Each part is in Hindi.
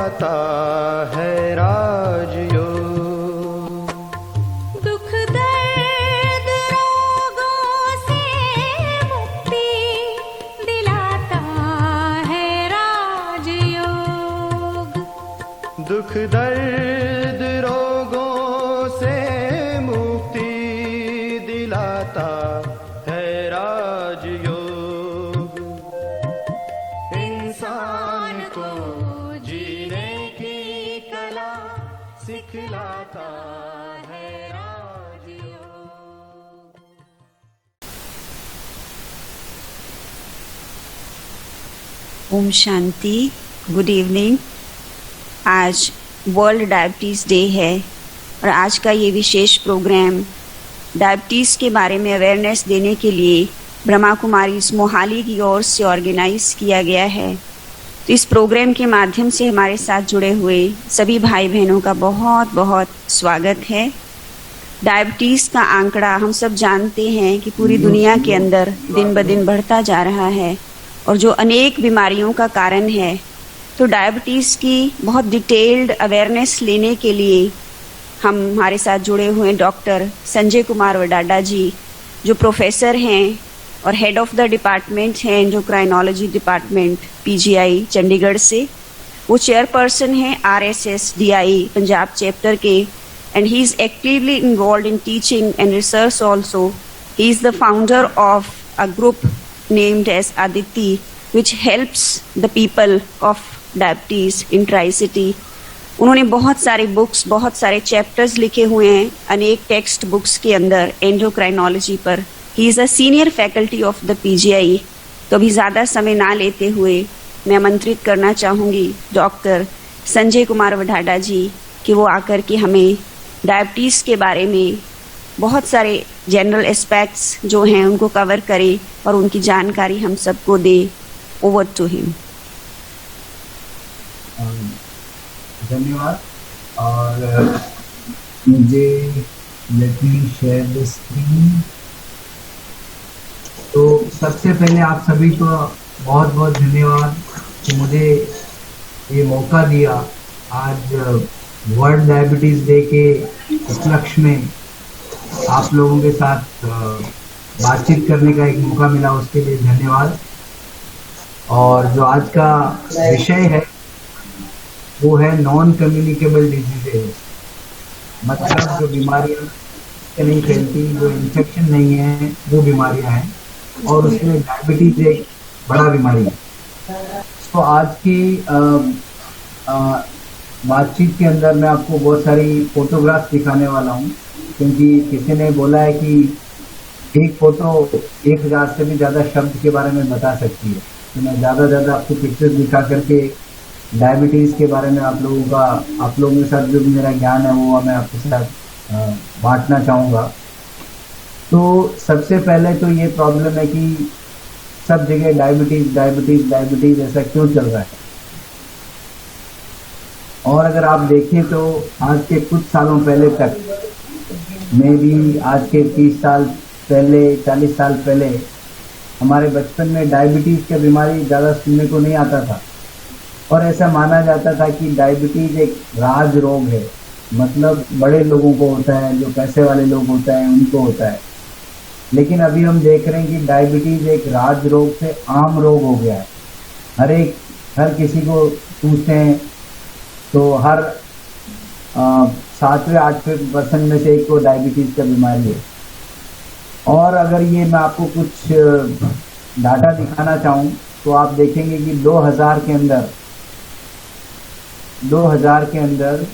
दिलाता है राजयोग। दुख दर्द रोगों से मुक्ति दिलाता है राजयोग। दुख दर्द रोगों से मुक्ति दिलाता है राजयोग। इंसान को जीने की कला सिखलाता है राजयोग। ओम शांति। Good evening. आज वर्ल्ड डायबिटीज़ डे है और आज का ये विशेष प्रोग्राम डायबिटीज़ के बारे में अवेयरनेस देने के लिए ब्रह्मा कुमारीज मोहाली की ओर से ऑर्गेनाइज किया गया है। तो इस प्रोग्राम के माध्यम से हमारे साथ जुड़े हुए सभी भाई बहनों का बहुत बहुत स्वागत है। डायबिटीज़ का आंकड़ा हम सब जानते हैं कि पूरी दुनिया के अंदर दिन ब दिन बढ़ता जा रहा है और जो अनेक बीमारियों का कारण है। तो डायबिटीज़ की बहुत डिटेल्ड अवेयरनेस लेने के लिए हमारे साथ जुड़े हुए डॉक्टर संजय कुमार वडाडा जी, जो प्रोफेसर हैं और हेड ऑफ द डिपार्टमेंट हैं एंडोक्राइनोलॉजी डिपार्टमेंट पीजीआई चंडीगढ़ से। वो चेयरपर्सन हैं RSSDI पंजाब चैप्टर के and he is actively involved in teaching and research also. He is the founder of a group named as Aditi which helps the people of diabetes in Tri-City। उन्होंने बहुत सारे बुक्स, बहुत सारे चैप्टर्स लिखे हुए हैं अनेक टेक्स्ट बुक्स के अंदर एंडोक्राइनोलॉजी पर। He is a senior faculty of the PGI। तो अभी ज़्यादा समय ना लेते हुए मैं आमंत्रित करना चाहूँगी डॉक्टर संजय कुमार वडाडा जी कि वो आकर के हमें डायबिटीज़ के बारे में बहुत सारे जनरल एस्पेक्ट्स जो हैं उनको कवर करे और उनकी जानकारी हम सबको दे। Over to him. धन्यवाद। और मुझे let me share the screen. तो सबसे पहले आप सभी को बहुत बहुत धन्यवाद कि मुझे ये मौका दिया आज वर्ल्ड डायबिटीज़ डे के उपलक्ष्य में आप लोगों के साथ बातचीत करने का एक मौका मिला, उसके लिए धन्यवाद। और जो आज का विषय है वो है नॉन कम्युनिकेबल डिजीजेज, मतलब जो बीमारियां नहीं फैलती, जो इन्फेक्शन नहीं है, वो बीमारियां हैं और उसमें डायबिटीज एक बड़ा बीमारी है। तो आज की बातचीत के अंदर मैं आपको बहुत सारी फोटोग्राफ दिखाने वाला हूँ, क्योंकि किसी ने बोला है कि एक फोटो 1000 से भी ज़्यादा शब्द के बारे में बता सकती है। तो मैं ज़्यादा आपको पिक्चर्स दिखा करके डायबिटीज़ के बारे में आप लोगों के साथ जो मेरा ज्ञान है वो मैं आपके साथ बांटना चाहूँगा। तो सबसे पहले तो ये प्रॉब्लम है कि सब जगह डायबिटीज़ ऐसा क्यों चल रहा है। और अगर आप देखें तो आज के कुछ सालों पहले तक, मैं भी आज के 30 साल पहले, 40 साल पहले हमारे बचपन में डायबिटीज़ की बीमारी ज़्यादा सुनने को नहीं आता था और ऐसा माना जाता था कि डायबिटीज़ एक राज रोग है, मतलब बड़े लोगों को होता है, जो पैसे वाले लोग होते हैं उनको होता है। लेकिन अभी हम देख रहे हैं कि डायबिटीज़ एक राज रोग से आम रोग हो गया है। हर किसी को पूछते हैं तो हर 7वें-8वें% में से एक को डायबिटीज़ का बीमारी है। और अगर ये मैं आपको कुछ डाटा दिखाना चाहूँ तो आप देखेंगे कि 2000 के अंदर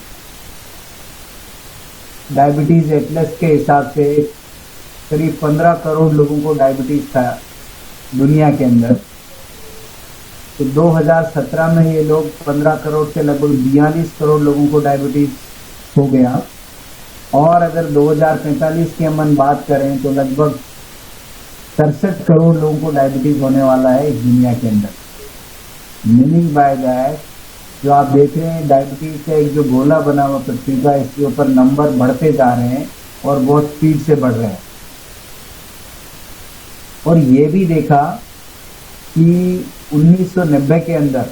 डायबिटीज़ एटलस के हिसाब से करीब 15 करोड़ लोगों को डायबिटीज़ था दुनिया के अंदर। तो 2017 में ये लोग 15 करोड़ से लगभग 42 करोड़ लोगों को डायबिटीज़ हो गया। और अगर 2045 की हम बात करें तो लगभग 67 करोड़ लोगों को डायबिटीज़ होने वाला है इस दुनिया के अंदर। मीनिंग बाय दैट, जो आप देख रहे हैं डायबिटीज़ का एक जो गोला बना हुआ पृथ्वी का, इसके ऊपर नंबर बढ़ते जा रहे हैं और बहुत स्पीड से बढ़ रहे हैं। और ये भी देखा कि 1990 के अंदर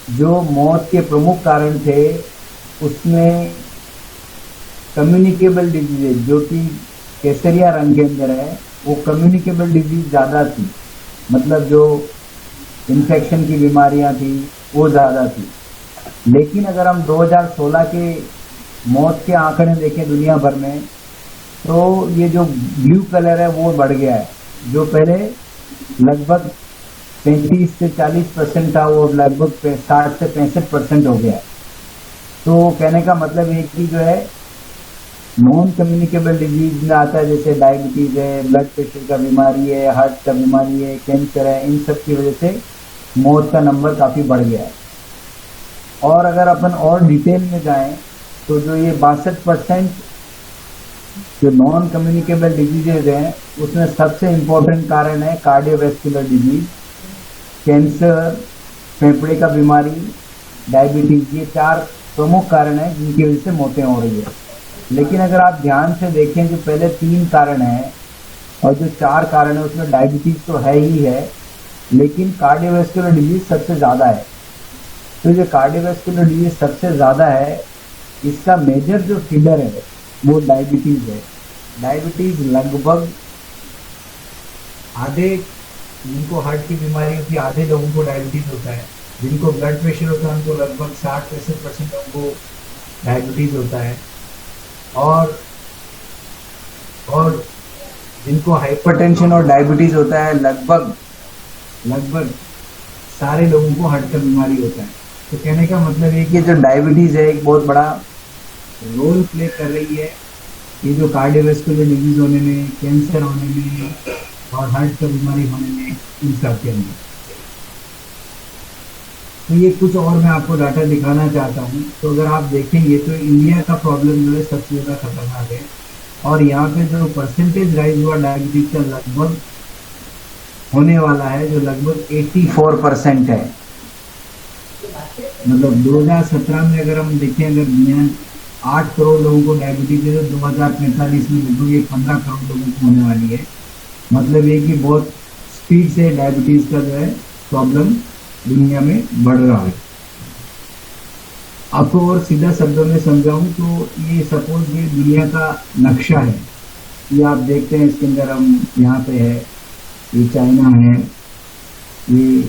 जो मौत के प्रमुख कारण थे उसमें कम्युनिकेबल डिजीज जो कि केसरिया रंग के अंदर है, वो कम्युनिकेबल डिजीज ज़्यादा थी, मतलब जो इन्फेक्शन की बीमारियां थी वो ज़्यादा थी। लेकिन अगर हम 2016 के मौत के आंकड़े देखें दुनिया भर में, तो ये जो ब्लू कलर है वो बढ़ गया है। जो पहले लगभग 35 से 40% था, वो लगभग 60 से 65% हो गया है। तो कहने का मतलब है कि जो है नॉन कम्युनिकेबल डिजीज में आता है, जैसे डायबिटीज है, ब्लड प्रेशर का बीमारी है, हार्ट का बीमारी है, कैंसर है, इन सब की वजह से मौत का नंबर काफ़ी बढ़ गया है। और अगर अपन और डिटेल में जाएं तो जो ये 62% जो नॉन कम्युनिकेबल डिजीजेज हैं उसमें सबसे इम्पोर्टेंट कारण है कार्डियोवैस्कुलर डिजीज, कैंसर, फेफड़े का बीमारी, डायबिटीज। ये 4 प्रमुख कारण हैं जिनकी वजह से मौतें हो रही है। लेकिन अगर आप ध्यान से देखें, जो पहले 3 कारण हैं और जो 4 कारण है उसमें डायबिटीज तो है ही है, लेकिन कार्डियोवैस्कुलर डिजीज सबसे ज़्यादा है। तो जो कार्डियोवैस्कुलर डिजीज सबसे ज़्यादा है, इसका मेजर जो किलर है वो डायबिटीज है। डायबिटीज लगभग आधे, जिनको हार्ट की बीमारी होती है आधे लोगों को डायबिटीज होता है, जिनको ब्लड प्रेशर होता है उनको लगभग 60-65% लोगों को डायबिटीज होता है, और जिनको हाइपरटेंशन और डायबिटीज होता है लगभग सारे लोगों को हार्ट का बीमारी होता है। तो कहने का मतलब है कि जो डायबिटीज है एक बहुत बड़ा रोल प्ले कर रही है ये जो कार्डियोवैस्कुलर डिजीज होने में, कैंसर होने में और हार्ट का बीमारी होने में, इन सब के अंदर। तो ये कुछ और मैं आपको डाटा दिखाना चाहता हूँ। तो अगर आप देखेंगे तो इंडिया का प्रॉब्लम जो है सबसे ज़्यादा खतरनाक है, और यहाँ पे जो परसेंटेज राइज हुआ डायबिटीज का लगभग होने वाला है, जो लगभग 84% है। मतलब 2017 में अगर हम देखें, अगर दुनिया 8 करोड़ लोगों को डायबिटीज है, तो 2045 में लगभग ये 15 करोड़ लोगों को होने वाली है। मतलब ये कि बहुत स्पीड से डायबिटीज का जो है प्रॉब्लम दुनिया में बढ़ रहा है। आपको और सीधा शब्दों में समझाऊं तो ये सपोज ये दुनिया का नक्शा है, ये आप देखते हैं, इसके अंदर हम यहाँ पे है, ये चाइना है, ये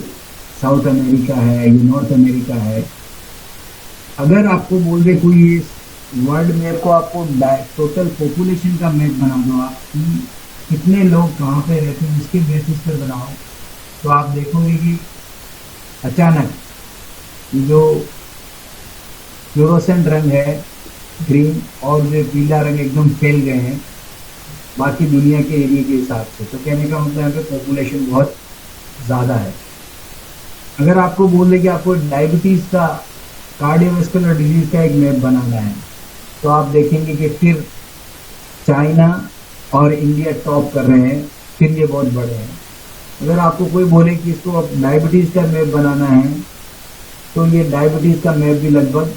साउथ अमेरिका है, ये नॉर्थ अमेरिका है। अगर आपको बोल दे कोई ये वर्ल्ड मैप को आपको टोटल पॉपुलेशन का मैप बना दो, आप कितने लोग कहाँ पे रहते हैं इसके बेसिस पर बनाओ, तो आप देखोगे कि अचानक ये जो फ्लोरोसेंट रंग है ग्रीन और जो पीला रंग एकदम फैल गए हैं बाकी दुनिया के एरिया के हिसाब से। तो कहने का मतलब यहाँ पे पॉपुलेशन बहुत ज़्यादा है। अगर आपको बोल दे कि आपको डायबिटीज़ का, कार्डियोवैस्कुलर डिजीज़ का एक मैप बनाना है, तो आप देखेंगे कि फिर चाइना और इंडिया टॉप कर रहे हैं, फिर ये बहुत बड़े हैं। अगर आपको कोई बोले कि इसको अब डायबिटीज़ का मैप बनाना है, तो ये डायबिटीज़ का मैप भी लगभग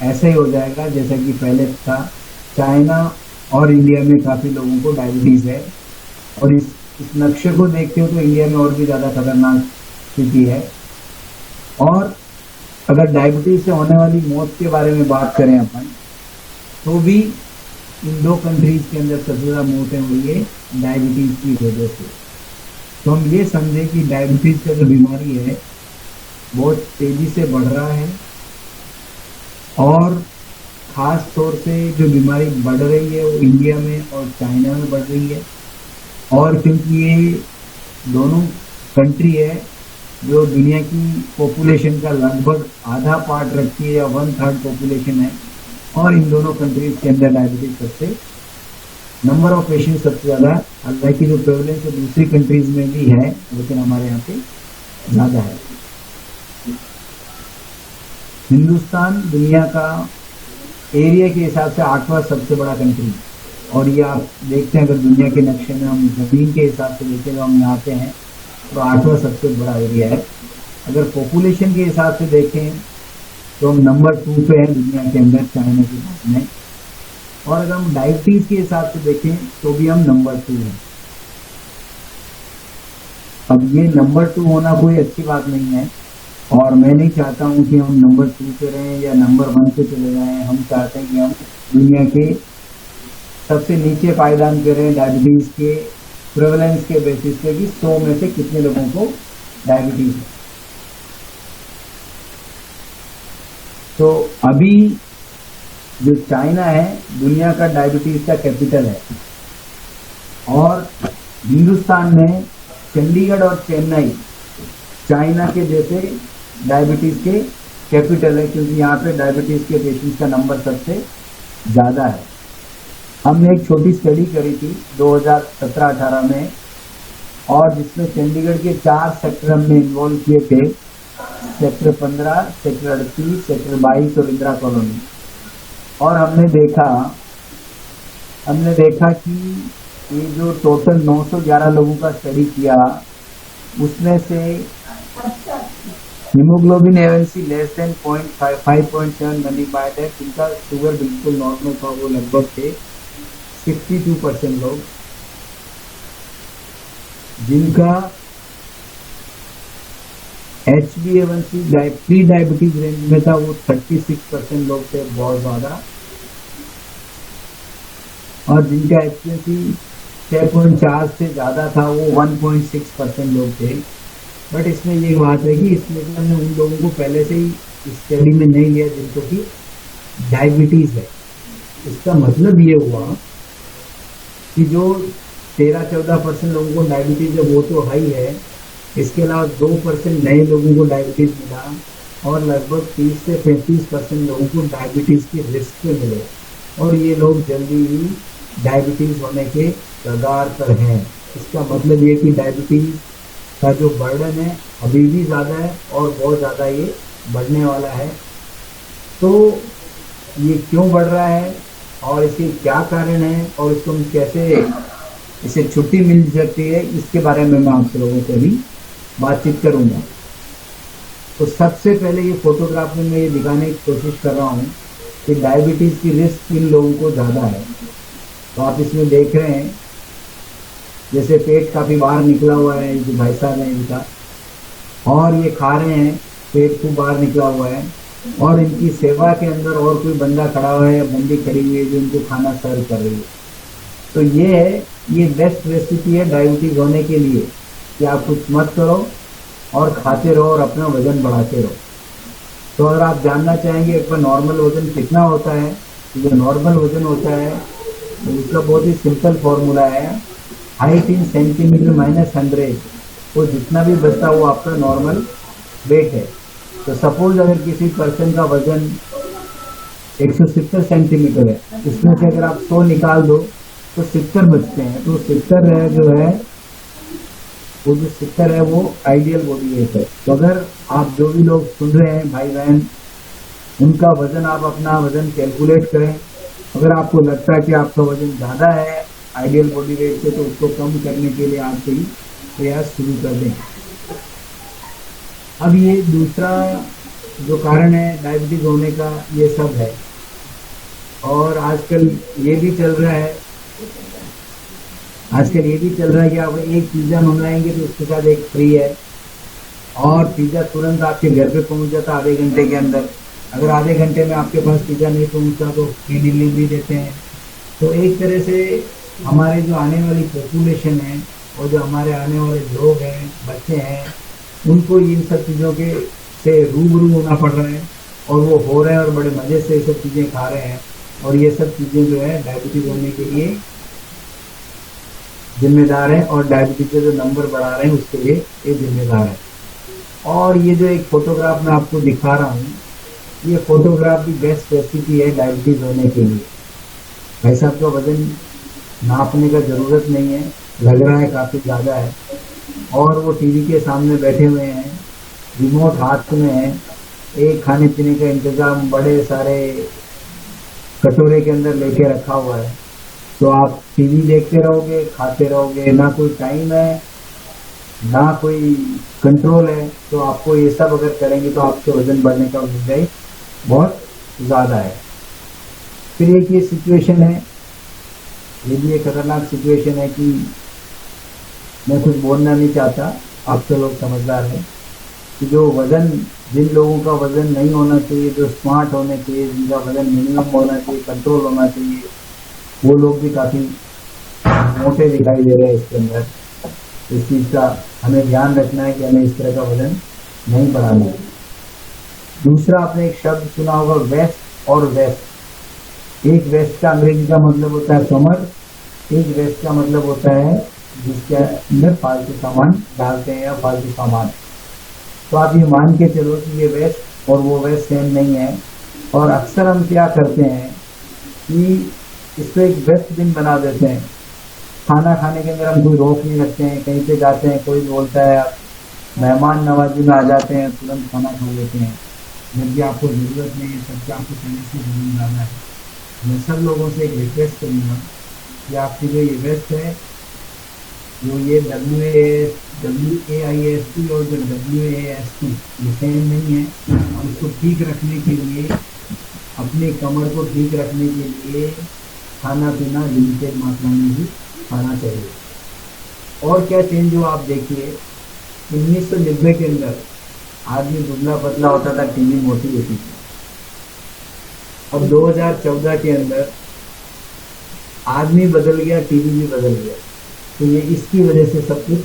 ऐसा ही हो जाएगा जैसा कि पहले था। चाइना और इंडिया में काफ़ी लोगों को डायबिटीज़ है, और इस नक्शे को देखते हो तो इंडिया में और भी ज़्यादा खतरनाक स्थिति है। और अगर डायबिटीज़ से होने वाली मौत के बारे में बात करें अपन, तो भी इन 2 कंट्रीज़ के अंदर सबसे ज़्यादा मौतें हुई है डायबिटीज़ की वजह से। तो हम ये समझें कि डायबिटीज़ का जो बीमारी है बहुत तेज़ी से बढ़ रहा है, और ख़ास तौर से जो बीमारी बढ़ रही है वो इंडिया में और चाइना में बढ़ रही है। और क्योंकि ये दोनों कंट्री है जो दुनिया की पॉपुलेशन का लगभग आधा पार्ट रखती है या 1/3 पॉपुलेशन है, और इन दोनों कंट्रीज के अंदर डायबिटीज सबसे नंबर ऑफ पेशेंट सबसे ज़्यादा, हालांकि जो प्रेवलेंस है दूसरी कंट्रीज में भी है लेकिन हमारे यहाँ पे ज़्यादा है। हिंदुस्तान दुनिया का एरिया के हिसाब से 8वां सबसे बड़ा कंट्री, और ये आप देखते हैं अगर दुनिया के नक्शे में हम ज़मीन के हिसाब से देखें तो हम यहाँ पे हैं, तो 8वां सबसे बड़ा एरिया है। अगर पॉपुलेशन के हिसाब से देखें तो हम नंबर 2 पे हैं दुनिया के अंदर चाइना के बाद में, और अगर हम डायबिटीज़ के हिसाब से देखें तो भी हम नंबर 2 हैं। अब ये नंबर 2 होना कोई अच्छी बात नहीं है, और मैं नहीं चाहता हूँ कि हम नंबर 2 पे रहें या नंबर 1 पे चले जाएं। हम चाहते हैं कि हम दुनिया के सबसे नीचे पायदान करें डायबिटीज़ के प्रेवलेंस के बेसिस पे कि 100 में से कितने लोगों को डायबिटीज़ है। तो अभी जो चाइना है दुनिया का डायबिटीज़ का कैपिटल है, और हिंदुस्तान में चंडीगढ़ और चेन्नई चाइना के जैसे डायबिटीज़ के कैपिटल है, क्योंकि यहाँ पे डायबिटीज़ के पेशेंट्स का नंबर सबसे ज़्यादा है। हमने एक छोटी स्टडी करी थी 2017-18 में, और जिसमें चंडीगढ़ के 4 सेक्टर हमने इन्वॉल्व किए थे, सेक्टर 15, सेक्टर 38, सेक्टर 22 और इंदिरा कॉलोनी। और हमने देखा कि ये जो टोटल 911 लोगों का स्टडी किया, उसमें से हीमोग्लोबिन एवनसी लेस देन 5.7 मल्टीप्लाइड है, जिनका शुगर बिल्कुल नॉर्मल था, वो लगभग थे 62% लोग। जिनका HbA1c प्री डायबिटीज रेंज में था, वो 36% लोग थे, बहुत ज़्यादा। और जिनका HbA1c 6.4 से ज़्यादा था, वो 1.6% लोग थे। बट इसमें ये बात है कि इसमें से हमने उन लोगों को पहले से ही स्टडी में नहीं लिया जिनको कि डायबिटीज़ है। इसका मतलब ये हुआ कि जो 13-14% लोगों को डायबिटीज़ है वो तो हाई है, इसके अलावा 2% नए लोगों को डायबिटीज़ मिला, और लगभग 30 से 35% लोगों को डायबिटीज़ के रिस्क पे मिले, और ये लोग जल्दी ही डायबिटीज़ होने के कगार पर हैं। इसका मतलब ये कि डायबिटीज़ का जो बर्डन है अभी भी ज़्यादा है, और बहुत ज़्यादा ये बढ़ने वाला है। तो ये क्यों बढ़ रहा है और इसके क्या कारण है, और इसको हम कैसे इसे छुट्टी मिल सकती है, इसके बारे में मैं आप लोगों से भी बातचीत करूंगा। तो सबसे पहले ये फोटोग्राफ में मैं ये दिखाने की कोशिश कर रहा हूँ कि डायबिटीज़ की रिस्क इन लोगों को ज़्यादा है। तो आप इसमें देख रहे हैं जैसे पेट काफ़ी बाहर निकला हुआ है, जो भाई साहब हैं इनका, और ये खा रहे हैं, पेट खूब बाहर निकला हुआ है, और इनकी सेवा के अंदर और कोई बंदा खड़ा हुआ है या बंदी खड़ी हुई है जो इनको खाना सर्व कर रही है। तो ये बेस्ट रेसिपी है डायबिटीज़ होने के लिए कि आप कुछ मत करो और खाते रहो और अपना वज़न बढ़ाते रहो। तो अगर आप जानना चाहेंगे आपका नॉर्मल वज़न कितना होता है, तो जो नॉर्मल वज़न होता है तो उसका बहुत ही सिंपल फॉर्मूला है, हाइट इन सेंटीमीटर माइनस 100, वो जितना भी बचता वो आपका नॉर्मल वेट है। तो सपोज अगर किसी पर्सन का वज़न 170 सेंटीमीटर है, इसमें से अगर आप 100 निकाल दो तो 70 बचते हैं। तो 70 है जो है वो आइडियल बॉडी वेट है। तो अगर आप जो भी लोग सुन रहे हैं भाई बहन, उनका वज़न, आप अपना वज़न कैलकुलेट करें। अगर आपको लगता है कि आपका वज़न ज़्यादा है आइडियल बॉडी वेट से, तो उसको कम करने के लिए आप ही प्रयास शुरू कर दें। अब ये दूसरा जो कारण है डायबिटीज़ होने का, ये सब है। और आजकल ये भी चल रहा है कि आप एक पिज़्ज़ा मंगाएंगे तो उसके साथ एक फ्री है, और पिज़्ज़ा तुरंत आपके घर पे पहुंच जाता आधे घंटे के अंदर। अगर आधे घंटे में आपके पास पिज़्ज़ा नहीं पहुंचता तो फ्री डिलीवरी देते हैं। तो एक तरह से हमारे जो आने वाली पॉपुलेशन है और जो हमारे आने वाले लोग हैं, बच्चे हैं, उनको इन सब चीज़ों के से रूबरू होना पड़ रहा है, और वो हो रहे हैं और बड़े मज़े से ये सब चीज़ें खा रहे हैं। और ये सब चीज़ें जो है डायबिटीज़ होने के लिए जिम्मेदार है, और डायबिटीज़ के जो नंबर बढ़ा रहे हैं उसके लिए ये जिम्मेदार है। और ये जो एक फ़ोटोग्राफ मैं आपको दिखा रहा हूँ, ये फ़ोटोग्राफ भी बेस्ट रेसिपी है डायबिटीज़ होने के लिए। भाई साहब का वज़न नापने का ज़रूरत नहीं है, लग रहा है काफ़ी ज़्यादा है, और वो टीवी के सामने बैठे हुए हैं, रिमोट हाथ में है, एक खाने पीने का इंतज़ाम बड़े सारे कटोरे के अंदर लेके रखा हुआ है। तो आप टीवी देखते रहोगे, खाते रहोगे, ना कोई टाइम है ना कोई कंट्रोल है। तो आपको ये सब अगर करेंगे तो आपके वज़न बढ़ने का गुंजाइश बहुत ज़्यादा है। फिर एक ये सिचुएशन है, ये भी एक खतरनाक सिचुएशन है कि मैं कुछ बोलना नहीं चाहता, आप तो लोग समझदार हैं कि जो वज़न जिन लोगों का वजन नहीं होना चाहिए, जो स्मार्ट होने चाहिए, जिनका वजन मिनिमम होना चाहिए, कंट्रोल होना चाहिए, वो लोग भी काफ़ी मोटे दिखाई दे रहे हैं इसके अंदर। इस चीज़ का हमें ध्यान रखना है कि हमें इस तरह का वजन नहीं बढ़ाना है। दूसरा, आपने एक शब्द सुना होगा वेस्ट और वेस्ट। एक वेस्ट का अंग्रेजी का मतलब होता है कमर, एक वेस्ट का मतलब होता है जिसके अंदर फालतू सामान डालते हैं या फालतू सामान। तो आप ये मान के चलो कि ये वेस्ट और वो वेस्ट सेम नहीं है। और अक्सर हम क्या करते हैं कि इसको एक वेस्ट बिन बना देते हैं। खाना खाने के अंदर हम कोई रोक नहीं रखते हैं, कहीं पे जाते हैं कोई बोलता है आप मेहमान नवाजी में आ जाते हैं, तुरंत खाना खा लेते हैं, जबकि आपको ज़रूरत नहीं है, सबके आपको पहले से ज़रूर डालना है। मैं सब लोगों से एक रिक्वेस्ट करूँगा कि आपकी जो ये वेस्ट है, जो ये WAIST और जो WAST ये सेम नहीं है। और इसको ठीक रखने के लिए, अपने कमर को ठीक रखने के लिए खाना पीना लिमिटेड मात्रा में ही खाना चाहिए। और क्या चेंज हुआ आप देखिए, 1990 के अंदर आदमी दुबला पतला होता था, टीवी मोटी होती थी। अब 2014 के अंदर आदमी बदल गया, टीवी भी बदल गया। तो ये इसकी वजह से सब कुछ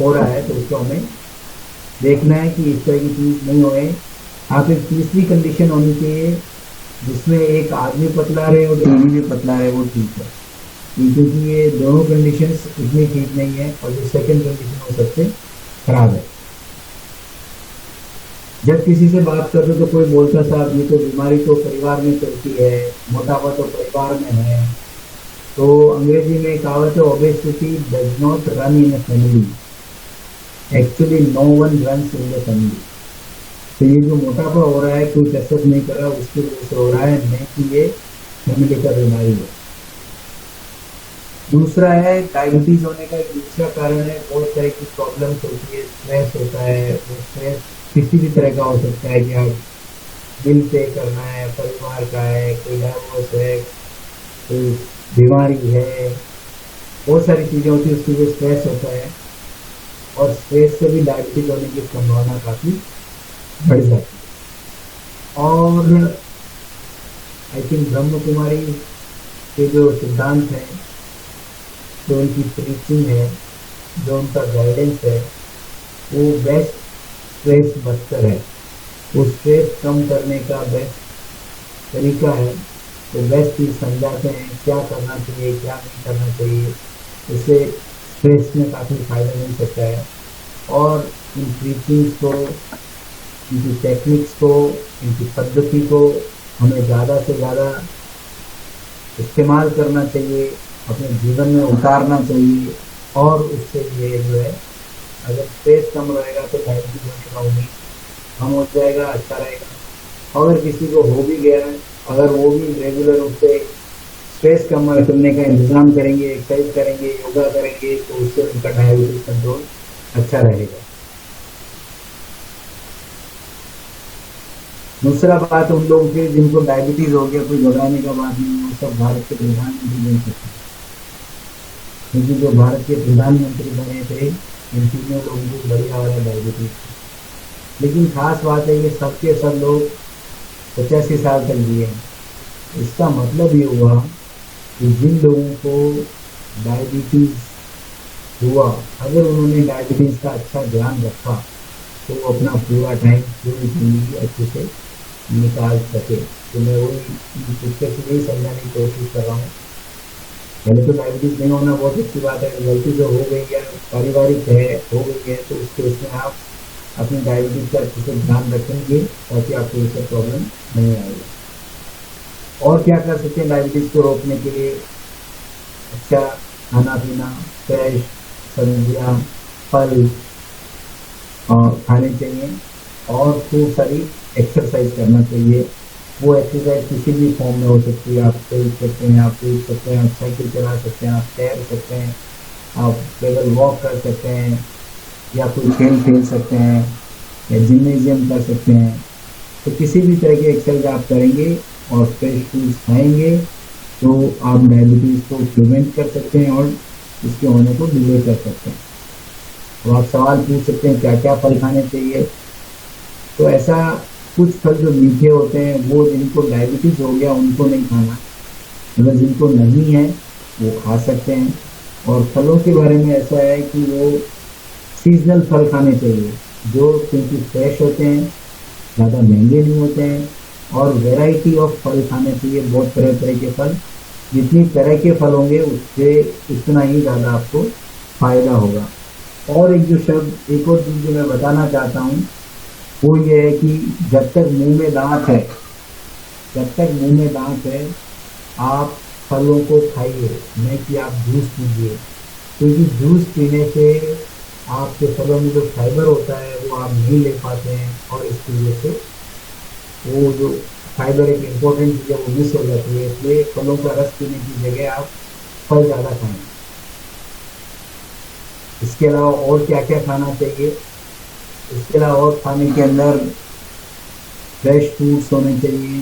हो रहा है। तो उसको हमें देखना है कि इस तरह की चीज़ नहीं होए। आप एक तीसरी कंडीशन होनी चाहिए जिसमें एक आदमी पतला रहे और टीवी भी पतला रहे, वो ठीक है। क्योंकि ये दोनों कंडीशंस इतनी ठीक नहीं है और जो सेकंड कंडीशन वो सबसे खराब है। जब किसी से बात करते तो कोई बोलता साहब ये तो बीमारी तो परिवार में चलती है, मोटापा तो परिवार में है। तो अंग्रेजी में कहावत है obesity does not run in a family, actually no one runs in the family. तो ये जो मोटापा हो रहा है कोई कसरत नहीं कर रहा, उसकी वजह से हो रहा है, नहीं कि ये फैमिली का बीमारी है। दूसरा है डायबिटीज होने का एक दूसरा कारण है, बहुत तरह की प्रॉब्लम्स होती है, स्ट्रेस होता है। वो स्ट्रेस किसी भी तरह का हो सकता है कि आप बिल पे करना है, परिवार का है, कोई डाइवोर्स है, कोई बीमारी है, बहुत सारी चीज़ें होती है, उसकी वजह स्ट्रेस होता है। और स्ट्रेस से भी डायबिटीज होने की संभावना काफ़ी बढ़ जाती है। और आई थिंक ब्रह्म कुमारी के जो सिद्धांत हैं, जो उनकी प्रीचिंग है, जो उनका गाइडेंस है, वो बेस्ट स्ट्रेस बस्टर है। वो स्ट्रेस कम करने का बेस्ट तरीका है। तो बेस्ट चीज़ समझाते हैं क्या करना चाहिए, क्या नहीं करना चाहिए। इससे स्ट्रेस में काफ़ी फायदा मिल सकता है। और इन प्रीचिंग्स को, इनकी टेक्निक्स को, इनकी पद्धति को हमें ज़्यादा से ज़्यादा इस्तेमाल करना चाहिए, अपने जीवन में उतारना चाहिए। और उससे ये जो है, अगर स्ट्रेस कम रहेगा तो डायबिटीज होने का उम्मीद कम हो जाएगा, अच्छा रहेगा। अगर किसी को हो भी गया है, अगर वो भी रेगुलर रूप से स्ट्रेस कम करने का इंतजाम करेंगे, एक्सरसाइज करेंगे, योगा करेंगे, तो उससे उनका डायबिटीज कंट्रोल अच्छा रहेगा। दूसरा बात, उन लोगों के जिनको डायबिटीज हो गया, कोई घबराने का बात नहीं, वो सब भारत के प्रधानमंत्री बन सकते हैं। क्योंकि जो भारत के प्रधानमंत्री बने थे, इन तीनों लोगों को बढ़िया वाला डायबिटीज। लेकिन खास बात है ये सबके सब लोग 85 साल तक जिए। इसका मतलब ये हुआ कि जिन लोगों को डायबिटीज हुआ, अगर उन्होंने डायबिटीज का अच्छा ध्यान रखा, तो वो अपना पूरा टाइम, पूरी जिंदगी अच्छे से निकाल सके। तो मैं वही पिक्चर से यही समझाने की कोशिश कर रहा हूँ। पहले तो डायबिटीज नहीं होना बहुत अच्छी बात है, गलती जो हो गई है, पारिवारिक है, हो गई है, तो उस केस में आप अपनी डायबिटीज का अच्छे से ध्यान रखेंगे ताकि आपको इससे प्रॉब्लम नहीं आएगा। और क्या कर सकते हैं डायबिटीज को रोकने के लिए? अच्छा खाना पीना, फ्रेश सब्जियाँ, फल खाने चाहिए और खूब सारी एक्सरसाइज करना चाहिए। वो एक्सरसाइज किसी भी फॉर्म में हो सकती है। आप खेल सकते हैं, आप कूद सकते हैं, आप साइकिल चला सकते हैं, आप तैर सकते हैं, आप पैदल वॉक कर सकते हैं, या कोई खेल खेल सकते हैं, या जिम्नेजियम कर सकते हैं। तो किसी भी तरह की एक्सरसाइज आप करेंगे और फ्रेश फूड्स खाएंगे तो आप डायबिटीज़ को प्रिवेंट कर सकते हैं और इसके होने को डिले कर सकते हैं। तो आप सवाल पूछ सकते हैं क्या क्या फल खाने चाहिए। तो ऐसा कुछ फल जो मीठे होते हैं वो जिनको डायबिटीज हो गया उनको नहीं खाना, अगर जिनको नहीं है वो खा सकते हैं। और फलों के बारे में ऐसा है कि वो सीजनल फल खाने चाहिए, जो क्योंकि फ्रेश होते हैं, ज़्यादा महंगे नहीं होते हैं, और वैरायटी ऑफ फल खाने चाहिए, बहुत तरह तरह के फल। जितनी तरह के फल होंगे उससे उतना ही ज़्यादा आपको फायदा होगा। और एक और चीज़ जो मैं बताना चाहता हूँ वो ये है कि जब तक मुंह में दांत है आप फलों को खाइए, नहीं कि आप जूस पीजिए, क्योंकि जूस पीने से आपके फलों में जो फाइबर होता है वो आप नहीं ले पाते हैं, और इसकी वजह से वो जो फाइबर एक इम्पोर्टेंट चीज़ है वो मिस हो जाती है। इसलिए फलों का रस पीने की जगह आप फल ज़्यादा खाएं। इसके अलावा और क्या क्या खाना चाहिए? इसके अलावा और खाने के अंदर फ्रेश फ्रूट्स होने चाहिए,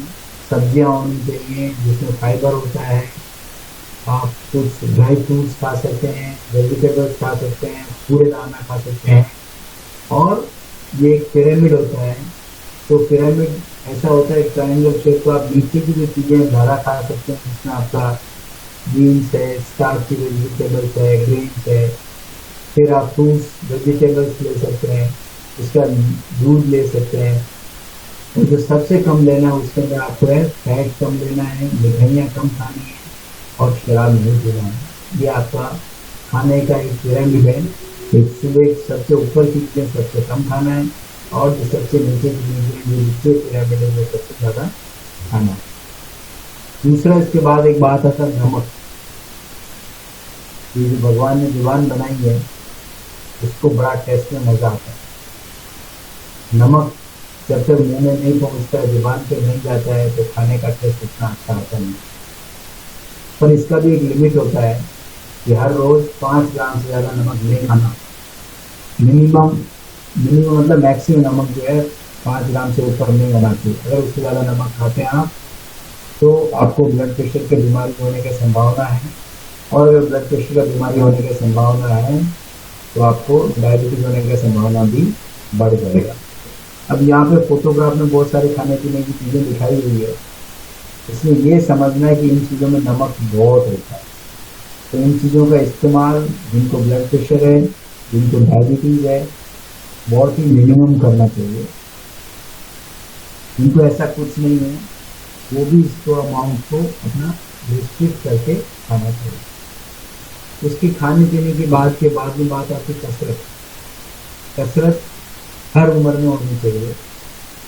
सब्जियां होनी चाहिए जिसमें फाइबर होता है। आप कुछ ड्राई फ्रूट्स खा सकते हैं, वेजिटेबल्स खा सकते हैं, पूरे दाना खा सकते हैं। और ये एक पिरामिड होता है, तो पिरामिड ऐसा होता है ट्रायंगल शेप का। आप नीचे की जो चीज़ें धारा खा सकते हैं जिसमें आपका बीन्स है, स्टार्च की वेजिटेबल्स है, ग्रेन्स है। फिर आप फ्रूट्स वेजिटेबल्स ले सकते हैं, उसका दूध ले सकते हैं। तो जो सबसे कम लेना है उसके अंदर आपको है फैट कम लेना है, मिठाइयाँ कम खानी है, और शराब नहीं पीना है। ये आपका खाने का एक पिरामिड है। एक सुबह सबसे ऊपर की चीज़ें सबसे कम खाना है, और जो सबसे नीचे की चीज़ें जो नीचे पिरामिड है वो सबसे ज़्यादा खाना है। दूसरा, इसके बाद एक बात आता है नमक। ये जो भगवान ने जुबान बनाई है उसको बड़ा टेस्ट में मज़ा आता है। नमक जब तक मुंह में नहीं पहुंचता है, जुबान पे नहीं जाता है, तो खाने का टेस्ट इतना अच्छा आता नहीं। पर इसका भी एक लिमिट होता है कि हर रोज 5 ग्राम से ज़्यादा नमक नहीं खाना। मिनिमम मतलब मैक्सिमम नमक जो है 5 ग्राम से ऊपर नहीं होना चाहिए। अगर उससे ज़्यादा नमक खाते हैं आप तो आपको ब्लड प्रेशर की बीमारी होने की संभावना है, और अगर ब्लड प्रेशर का बीमारी होने की संभावना है तो आपको डायबिटीज होने की संभावना भी बढ़ जाएगा। अब यहाँ पे फोटोग्राफ में बहुत सारे खाने पीने की चीज़ें दिखाई हुई है, इसमें ये समझना है कि इन चीज़ों में नमक बहुत होता है। तो इन चीज़ों का इस्तेमाल जिनको ब्लड प्रेशर है, जिनको डायबिटीज़ है, बहुत ही मिनिमम करना चाहिए। जिनको ऐसा कुछ नहीं है वो भी इसको अमाउंट को अपना रिस्ट्रिक्ट करके खाना चाहिए। उसकी खाने पीने की बात के बाद में बात आती कसरत हर उम्र में होनी चाहिए।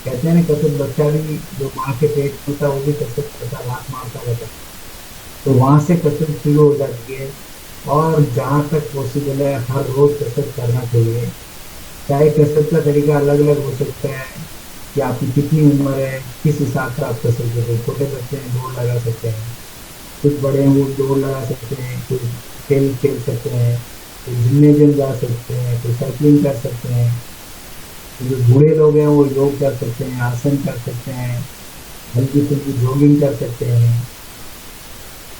कहते हैं ना, कसरत बच्चा भी जो माँ के पेट में होता है वो भी कसरत करता, लात मारता रहता है, तो वहाँ से कसरत शुरू हो जाती है। और जहाँ तक पॉसिबल है हर रोज़ कसरत करना चाहिए। चाहे कसरत का तरीका अलग अलग हो सकता है कि आपकी कितनी उम्र है, किस हिसाब से आप कसरत करते हैं। छोटे बच्चे हैं दौड़ लगा सकते हैं, कुछ बड़े हैं वो दौड़ लगा सकते हैं, कुछ खेल सकते हैं, कुछ जिम जा सकते हैं, कुछ साइकिलिंग कर सकते हैं। जो बूढ़े लोग हैं वो योग कर सकते हैं, आसन कर सकते हैं, हल्की फुल्की जॉगिंग कर सकते हैं।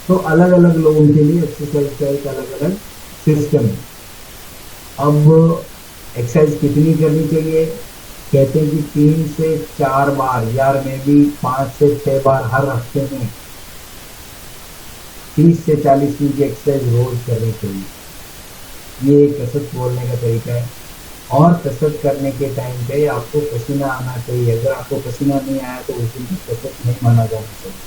तो अलग अलग लोगों के लिए एक्सरसाइज का एक अलग अलग सिस्टम है। अब एक्सरसाइज कितनी करनी चाहिए? कहते हैं कि 3 से 4 बार, यार में भी 5 से 6 बार हर हफ्ते में 30 से 40 मिनट की एक्सरसाइज रोज करनी चाहिए। ये कसरत बोलने का तरीका है। और कसरत करने के टाइम पे आपको पसीना आना चाहिए। अगर आपको पसीना नहीं आया तो उस दिन की कसरत नहीं माना जाना चाहिए।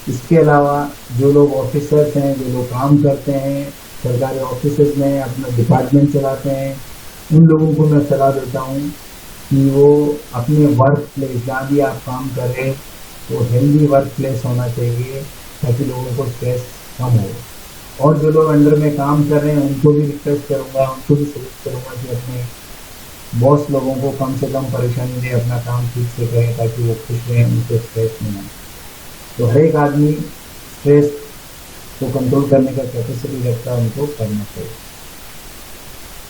इसके अलावा जो लोग ऑफिसर्स हैं, जो लोग काम करते हैं सरकारी ऑफिस में, अपना डिपार्टमेंट चलाते हैं, उन लोगों को मैं सलाह देता हूँ कि वो अपने वर्क प्लेस, जहाँ भी आप काम कर रहे हैं, तो हेल्दी वर्क प्लेस होना चाहिए ताकि लोगों को स्ट्रेस कम हो। और जो लोग अंडर में काम कर रहे हैं उनको भी रिक्वेस्ट करूँगा, उनको भी सजेस्ट करूँगा कि अपने बॉस लोगों को कम से कम परेशानी दे, अपना काम ठीक से करें ताकि वो खुश रहें, उनको स्ट्रेस नहीं आए। तो हर एक आदमी स्ट्रेस को कंट्रोल करने का कैपेसिटी रखता है, उनको करना चाहिए।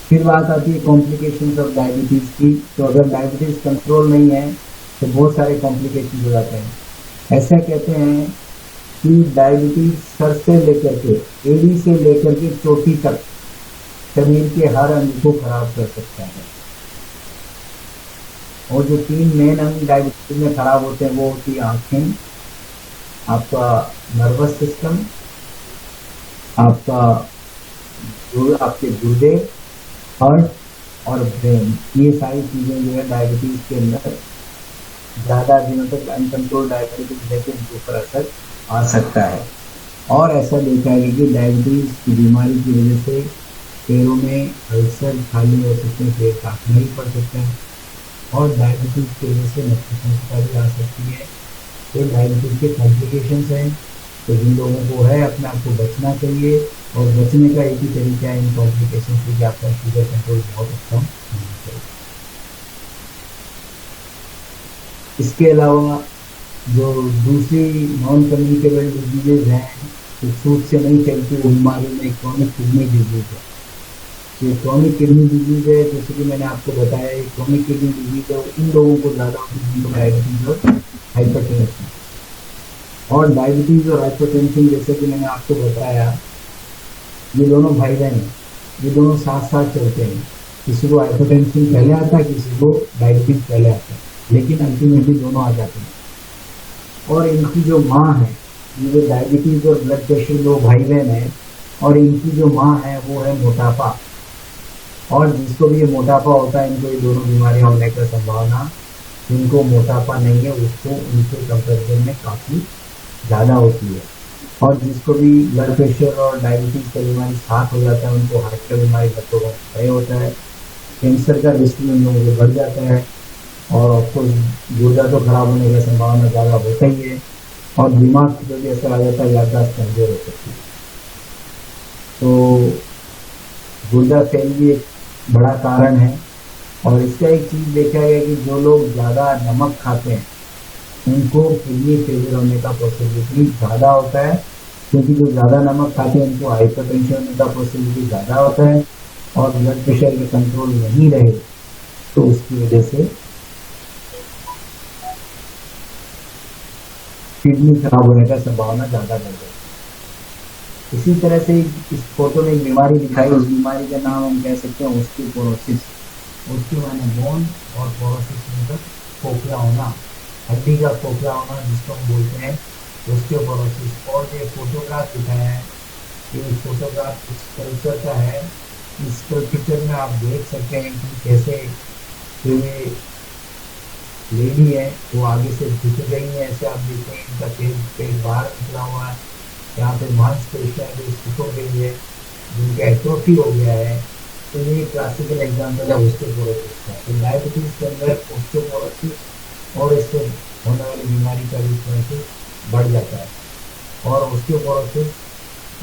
फिर बात आती है कॉम्प्लिकेशंस ऑफ डायबिटीज़ की। तो अगर डायबिटीज़ कंट्रोल नहीं है तो बहुत सारे कॉम्प्लिकेशन हो जाते हैं। ऐसा कहते हैं कि डायबिटीज सर से लेकर के, एड़ी से लेकर के चोटी तक शरीर के हर अंग को खराब कर सकता है। और जो 3 मेन अंग डायबिटीज में खराब होते हैं वो होती है आँखें, आपका नर्वस सिस्टम, आपका जो आपके गुर्दे, हार्ट और ब्रेन, ये सारी चीज़ें जो है डायबिटीज़ के अंदर ज़्यादा दिनों तक अनकंट्रोल डायबिटीज लेके इनके ऊपर असर आ सकता है। और ऐसा देखा है कि डायबिटीज़ की बीमारी की वजह से पैरों में अल्सर खाली हो सकते हैं, पेट काटना ही पड़ सकता है, और डायबिटीज़ की वजह से नपुंसकता भी आ सकती है। तो डायबिटीज़ के कॉम्प्लिकेशंस हैं, तो जिन लोगों को है अपने आप को बचना चाहिए, और बचने का एक ही तरीका है इन कॉम्प्लिकेशन से कि आपका शुगर कंट्रोल बहुत अच्छा होना चाहिए। इसके अलावा जो दूसरी नॉन कम्युनिकेबल डिजीजेज हैं, तो छूट से नहीं चलती वो बीमारी में क्रॉनिक किडनी डिजीज है। ये क्रॉनिक किडनी डिजीज है, जैसे कि मैंने आपको बताया, ये क्रॉनिक किडनी डिजीज है इन लोगों को ज़्यादा होती है जिनको डायबिटीज और हाइपरटेंशन। और डायबिटीज और हाइपरटेंशन जैसे कि मैंने आपको बताया, ये दोनों भाई बहन हैं, ये दोनों साथ साथ चलते हैं। किसी को हाइपरटेंशन पहले आता है, किसी को डायबिटीज पहले आता है, लेकिन अल्टीमेटली दोनों आ जाते हैं। और इनकी जो माँ है, ये जो डायबिटीज और ब्लड प्रेशर दो भाई बहन है, और इनकी जो माँ है वो है मोटापा। और जिसको भी ये मोटापा होता है, इनको ये दोनों बीमारियां होने का संभावना, जिनको मोटापा नहीं है उसको उनके कंपेरिजन में काफ़ी ज़्यादा होती है। और जिसको भी ब्लड प्रेशर और डायबिटीज़ का बीमारी साथ हो जाता है, उनको हार्ट का बीमारी लगभग तय होता है। कैंसर का रिस्क उन लोगों को बढ़ जाता है, और ऑफकोर्स गुर्दा तो खराब होने का संभावना ज़्यादा होता ही है, और दिमाग की वजह से आ जाता है, याददाश्त कमजोर हो सकती है। तो गुर्दा फेल भी एक बड़ा कारण है। और इसका एक चीज़ देखा गया कि जो लोग ज़्यादा नमक खाते हैं उनको किडनी फेलियर होने का पॉसिबिलिटी ज़्यादा होता है, क्योंकि जो ज़्यादा नमक खाते हैं उनको हाइपरटेंशन होने का पॉसिबिलिटी ज़्यादा होता है। और ब्लड प्रेशर के कंट्रोल नहीं रहे तो उसकी वजह से किडनी खराब होने का संभावना ज़्यादा बढ़ जाती है। इसी तरह से इस फोटो में एक बीमारी दिखाई, उस बीमारी का नाम हम कह सकते हैं ऑस्टियोपोरोसिस। उसके माने बोन, और पोरोसिस मतलब खोखला होना, हड्डी का खोखला होना, जिसको हम बोलते हैं ऑस्टियोपोरोसिस। और ये फोटोग्राफ दिखाया है, ये फोटोग्राफ इस कल्चर का है। इस पिक्चर में आप देख सकते हैं कि कैसे ये लेडी है वो आगे से झुक गई है, ऐसे आप देखते हैं इनका पेट बाहर निकला हुआ है, यहाँ पे मांसपेशियाँ जो सुख गई है, जिनका एट्रोफी हो गया है। तो ये क्लासिकल एग्जाम्पल है ऑस्टियोपोरोसिस का। तो डायबिटीज के अंदर ऑस्टियोपोरोसिस और इससे होने वाली बीमारी का भी थोड़ा से बढ़ जाता है। और ऑस्टियोपोरोसिस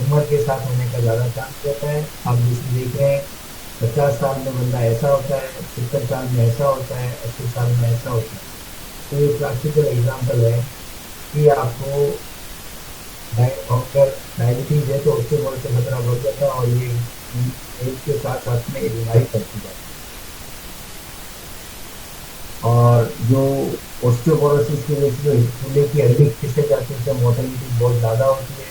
उम्र के साथ होने का ज़्यादा चांस रहता है। आप जिसे देख रहे हैं 50 साल में बंदा ऐसा होता है, 70 साल में ऐसा होता है, 80 साल में ऐसा होता है। तो ये क्लासिकल एग्जाम्पल है कि आपको अगर डायबिटीज़ है तो उससे बहुत से खतरा बढ़ जाता है, और ये एज के साथ साथ में ये बीमारी बढ़ती जाती है। और जो ऑस्टियोपोरोसिस की वजह से जो कूल्हे की हड्डी खिसक जाती है, उससे मोर्टेलिटी बहुत ज़्यादा होती है।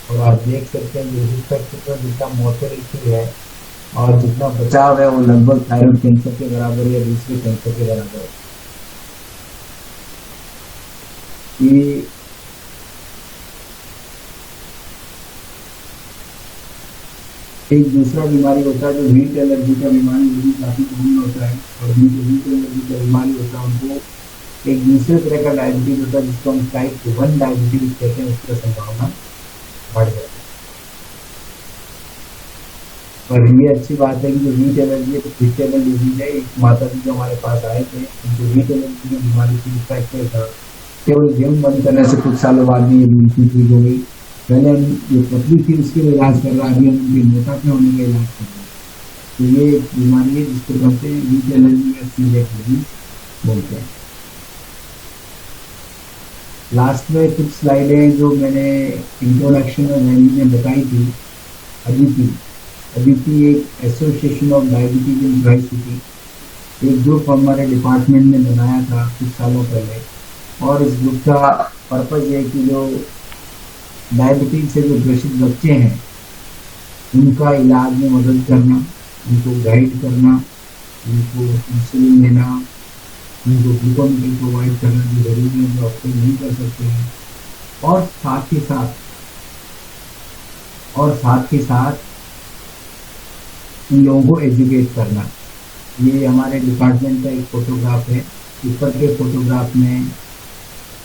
और आप देख सकते हैं कि रिस्पेक्ट में जितना मोर्टेलिटी है और जितना बचाव है वो लगभग थायराइड कैंसर के बराबर या दूसरे कैंसर के बराबर है। ये एक दूसरा बीमारी होता है जो हीट एलर्जी का बीमारी, वो भी काफ़ी कॉमन होता है। और जिनको हीट एलर्जी का बीमारी होता है उनको एक दूसरे तरह का डायबिटीज होता है, जिसको हम टाइप 1 डायबिटीज कहते हैं, उसका संभावना बढ़ जाती है। और ये अच्छी बात है कि जो हीट एलर्जी है तो ट्रीटेबल डिजीज है। एक माता जी जो हमारे पास आए थे, उनको हीट एलर्जी की बीमारी की फ्रैक्चर था, केवल जिम बंद करने से कुछ सालों बाद में ये बिल्कुल ठीक हो गई। पहले हम ये पतली थी उसके लिए इलाज कर रहा, अभी हम उनके मोटापे होने का इलाज कर रहे हैं। तो ये बीमारी है जिसको कहते हैं हीट एलर्जी या सीलिएक डिजीज बोलते हैं। लास्ट में कुछ स्लाइडें जो मैंने इंट्रोडक्शन में मैंने बताई थी, अदिति एक association of diabetes in tri city, एक ग्रुप हमारे डिपार्टमेंट ने बनाया था कुछ सालों पहले। और इस ग्रुप का पर्पज़ ये है कि जो डायबिटीज से जो ग्रसित बच्चे हैं उनका इलाज में मदद करना, उनको गाइड करना, उनको इंसुलिन देना, उनको ग्लूकोमीटर प्रोवाइड करना जो जरूरी है, जो ऑप्शन नहीं कर सकते हैं, और साथ ही साथ इन लोगों को एजुकेट करना। ये हमारे डिपार्टमेंट का एक फोटोग्राफ है। ऊपर के फोटोग्राफ में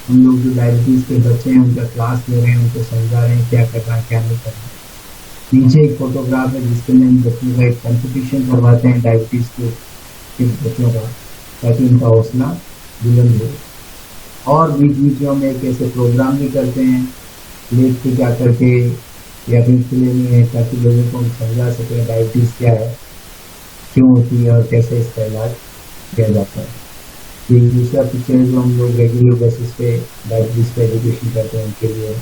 हम लोग जो डायबिटीज़ के बच्चे हैं उनका क्लास ले रहे हैं, उनको समझा रहे हैं क्या करना है क्या नहीं करना। नीचे एक फोटोग्राफ है जिसके में हम बच्चों का एक कंपटीशन करवाते हैं डायबिटीज़ के बच्चों का, ताकि उनका हौसला बुलंद हो। और बीच बीच में हम एक ऐसे प्रोग्राम भी करते हैं लेट के जा करके या फिर खुले में है, ताकि लोगों को हम समझा सकें डायबिटीज़ क्या है, क्यों होती है और कैसे इसका इलाज किया जाता है। एक दूसरा पिक्चर है जो हम लोग रेगुलर बेसिस पे डायबिटीज़ का एजुकेशन करते हैं उनके लिए।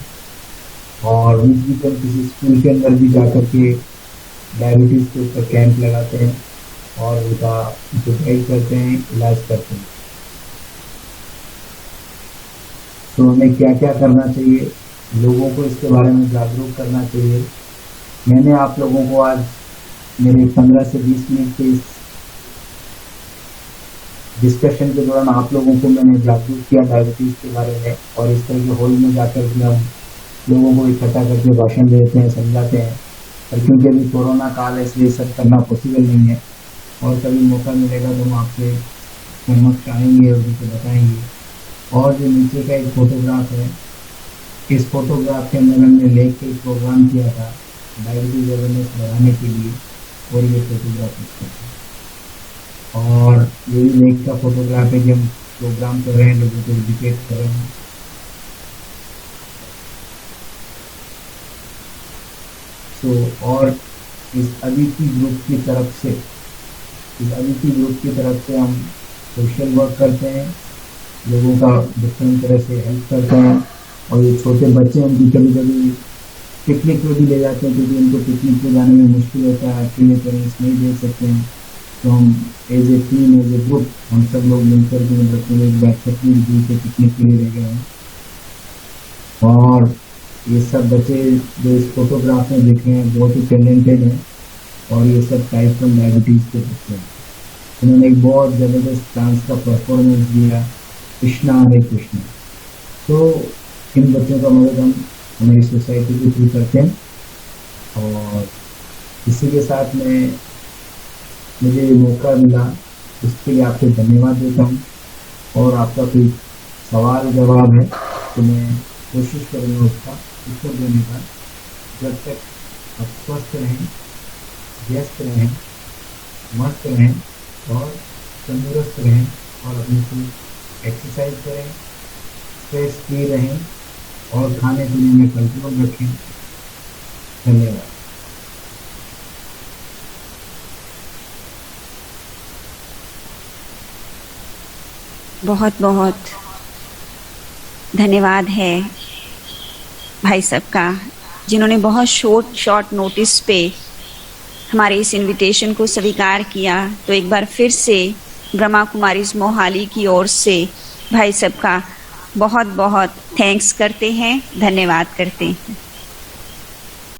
और बीच बीच में किसी स्कूल के अंदर भी जा करके डायबिटीज़ के ऊपर कैंप लगाते हैं और उनको गाइड करते हैं, इलाज करते हैं। तो हमें क्या क्या करना चाहिए, लोगों को इसके बारे में जागरूक करना चाहिए। मैंने आप लोगों को आज मेरे 15 से 20 मिनट के इस डिस्कशन के दौरान आप लोगों को मैंने जागरूक किया डायबिटीज़ के बारे में, और इस तरह के हॉल में जाकर भी हम लोगों को इकट्ठा करके भाषण देते हैं, समझाते हैं। और क्योंकि अभी कोरोना काल है इसलिए सब करना पॉसिबल नहीं है, और कभी मौका मिलेगा तो हम आपसे समक्ष आएंगे और उनको बताएंगे। और जो नीचे का एक फोटोग्राफ है, इस फोटोग्राफ के अंदर हमने लेक के प्रोग्राम किया था डायबिटीज़ अवेयरनेस बढ़ाने के लिए, और ये फोटोग्राफ इसका है। और ये भी लेक का फोटोग्राफ है कि हम प्रोग्राम कर रहे हैं, लोगों को एजुकेट कर रहे हैं। और इस अदिति ग्रुप की तरफ से हम सोशल वर्क करते हैं, लोगों का डिफरेंट तरह से हेल्प करते हैं। और ये छोटे बच्चे उनकी कभी कभी पिकनिक पे भी ले जाते हैं, क्योंकि उनको पिकनिक पे जाने में मुश्किल होता है, अकेले पेरेंट्स नहीं दे सकते हैं। तो हम as a team, as a group हम सब लोग मिलकर के बच्चों को एक बार छत्तीस दूर से पिकनिक के लिए ले गए हैं। और ये सब बच्चे जो इस फोटोग्राफ में दिख रहे हैं बहुत ही टैलेंटेड हैं, और ये सब टाइप 1 डायबिटीज़ के बच्चे हैं। उन्होंने एक बहुत ज़बरदस्त डांस का परफॉर्मेंस दिया, कृष्णा हरे कृष्णा। तो इन बच्चों का मदद हम हमारी सोसाइटी के थ्रू करते हैं। और इसी के साथ में मुझे ये मौका मिला, उसके लिए आपको धन्यवाद देता हूँ। और आपका कोई सवाल जवाब है तो मैं कोशिश करूँगा उसका उत्तर देने का। जब तक आप स्वस्थ रहें, व्यस्त रहें, मस्त रहें और तंदुरुस्त रहें, और अपनी को एक्सरसाइज करें, स्ट्रेस फ्री रहें और खाने पीने में कंट्रोल रखें। धन्यवाद। बहुत बहुत धन्यवाद है भाई साहब का, जिन्होंने बहुत शॉर्ट नोटिस पे हमारे इस इनविटेशन को स्वीकार किया। तो एक बार फिर से ब्रह्मा कुमारीज मोहाली की ओर से भाई साहब का बहुत बहुत थैंक्स करते हैं, धन्यवाद करते हैं।